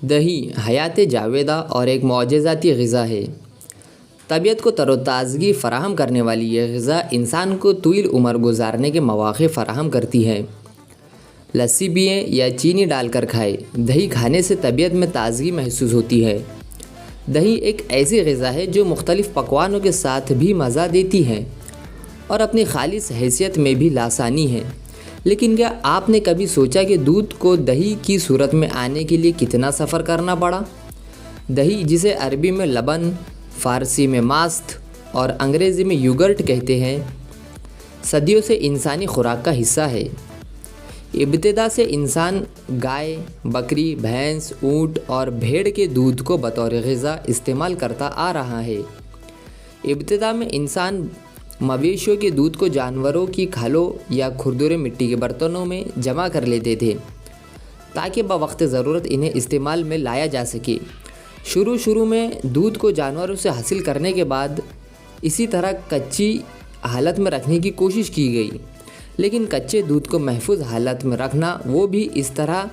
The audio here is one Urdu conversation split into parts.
دہی حیات جاویدہ اور ایک معجزاتی غذا ہے۔ طبیعت کو تر و تازگی فراہم کرنے والی یہ غذا انسان کو طویل عمر گزارنے کے مواقع فراہم کرتی ہے۔ لسی پئیں یا چینی ڈال کر کھائیں، دہی کھانے سے طبیعت میں تازگی محسوس ہوتی ہے۔ دہی ایک ایسی غذا ہے جو مختلف پکوانوں کے ساتھ بھی مزہ دیتی ہے اور اپنی خالص حیثیت میں بھی لاسانی ہے۔ لیکن کیا آپ نے کبھی سوچا کہ دودھ کو دہی کی صورت میں آنے کے لیے کتنا سفر کرنا پڑا؟ دہی، جسے عربی میں لبن، فارسی میں ماست اور انگریزی میں یوگرٹ کہتے ہیں، صدیوں سے انسانی خوراک کا حصہ ہے۔ ابتدا سے انسان گائے، بکری، بھینس، اونٹ اور بھیڑ کے دودھ کو بطور غذا استعمال کرتا آ رہا ہے۔ ابتدا میں انسان مویشیوں کے دودھ کو جانوروں کی کھالوں یا کھردرے مٹی کے برتنوں میں جمع کر لیتے تھے تاکہ بوقت ضرورت انہیں استعمال میں لایا جا سکے۔ شروع میں دودھ کو جانوروں سے حاصل کرنے کے بعد اسی طرح کچی حالت میں رکھنے کی کوشش کی گئی، لیکن کچے دودھ کو محفوظ حالت میں رکھنا، وہ بھی اس طرح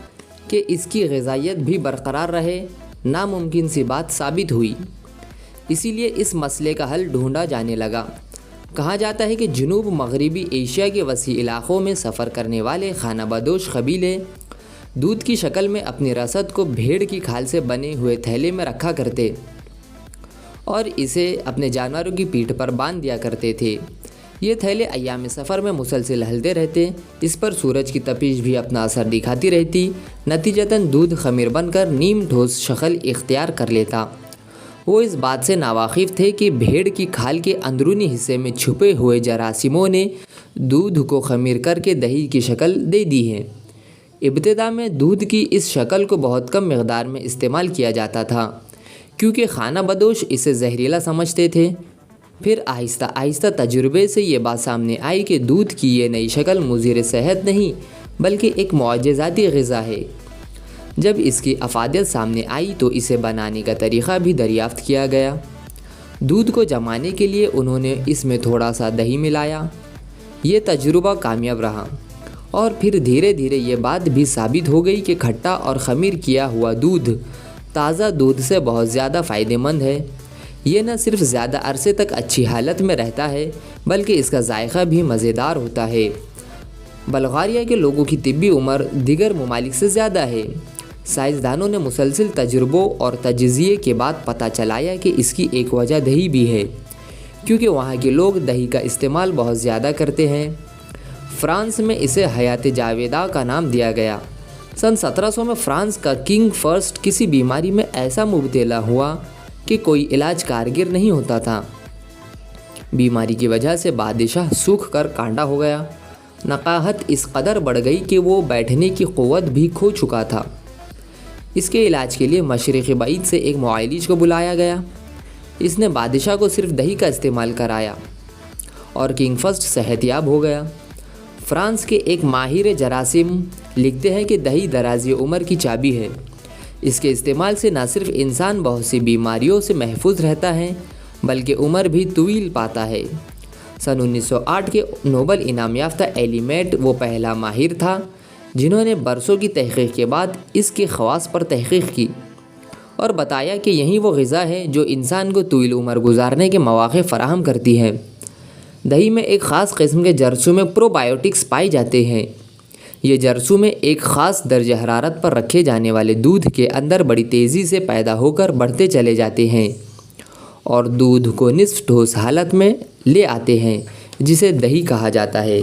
کہ اس کی غذائیت بھی برقرار رہے، ناممکن سی بات ثابت ہوئی۔ اسی لیے اس مسئلے کا حل ڈھونڈا جانے لگا۔ کہا جاتا ہے کہ جنوب مغربی ایشیا کے وسیع علاقوں میں سفر کرنے والے خانہ بدوش قبیلے دودھ کی شکل میں اپنی رسد کو بھیڑ کی کھال سے بنے ہوئے تھیلے میں رکھا کرتے اور اسے اپنے جانوروں کی پیٹھ پر باندھ دیا کرتے تھے۔ یہ تھیلے ایام سفر میں مسلسل ہلتے رہتے، اس پر سورج کی تپش بھی اپنا اثر دکھاتی رہتی، نتیجتاً دودھ خمیر بن کر نیم ٹھوس شکل اختیار کر لیتا۔ وہ اس بات سے ناواقف تھے کہ بھیڑ کی کھال کے اندرونی حصے میں چھپے ہوئے جراثیموں نے دودھ کو خمیر کر کے دہی کی شکل دے دی ہے۔ ابتدا میں دودھ کی اس شکل کو بہت کم مقدار میں استعمال کیا جاتا تھا کیونکہ خانہ بدوش اسے زہریلا سمجھتے تھے۔ پھر آہستہ آہستہ تجربے سے یہ بات سامنے آئی کہ دودھ کی یہ نئی شکل مضر صحت نہیں بلکہ ایک معجزاتی غذا ہے۔ جب اس کی افادیت سامنے آئی تو اسے بنانے کا طریقہ بھی دریافت کیا گیا۔ دودھ کو جمانے کے لیے انہوں نے اس میں تھوڑا سا دہی ملایا۔ یہ تجربہ کامیاب رہا اور پھر دھیرے دھیرے یہ بات بھی ثابت ہو گئی کہ کھٹا اور خمیر کیا ہوا دودھ تازہ دودھ سے بہت زیادہ فائدہ مند ہے۔ یہ نہ صرف زیادہ عرصے تک اچھی حالت میں رہتا ہے بلکہ اس کا ذائقہ بھی مزیدار ہوتا ہے۔ بلغاریہ کے لوگوں کی طبی عمر دیگر ممالک سے زیادہ ہے۔ سائنسدانوں نے مسلسل تجربوں اور تجزیے کے بعد پتہ چلایا کہ اس کی ایک وجہ دہی بھی ہے، کیونکہ وہاں کے لوگ دہی کا استعمال بہت زیادہ کرتے ہیں۔ فرانس میں اسے حیات جاویدہ کا نام دیا گیا۔ سن 1700 میں فرانس کا کنگ فرسٹ کسی بیماری میں ایسا مبتلا ہوا کہ کوئی علاج کارگر نہیں ہوتا تھا۔ بیماری کی وجہ سے بادشاہ سوکھ کر کانڈا ہو گیا۔ نقاہت اس قدر بڑھ گئی کہ وہ بیٹھنے کی قوت بھی کھو چکا تھا۔ اس کے علاج کے لیے مشرق بعید سے ایک معالج کو بلایا گیا۔ اس نے بادشاہ کو صرف دہی کا استعمال کرایا اور کنگ فرسٹ صحت یاب ہو گیا۔ فرانس کے ایک ماہر جراثیم لکھتے ہیں کہ دہی دراز عمر کی چابی ہے۔ اس کے استعمال سے نہ صرف انسان بہت سی بیماریوں سے محفوظ رہتا ہے بلکہ عمر بھی طویل پاتا ہے۔ سن 1908 کے نوبل انعام یافتہ ایلیمیٹ وہ پہلا ماہر تھا جنہوں نے برسوں کی تحقیق کے بعد اس کے خواص پر تحقیق کی اور بتایا کہ یہی وہ غذا ہے جو انسان کو طویل عمر گزارنے کے مواقع فراہم کرتی ہے۔ دہی میں ایک خاص قسم کے جرثومے پروبائیوٹکس پائے جاتے ہیں۔ یہ جرثومے ایک خاص درجہ حرارت پر رکھے جانے والے دودھ کے اندر بڑی تیزی سے پیدا ہو کر بڑھتے چلے جاتے ہیں اور دودھ کو نصف ٹھوس حالت میں لے آتے ہیں، جسے دہی کہا جاتا ہے۔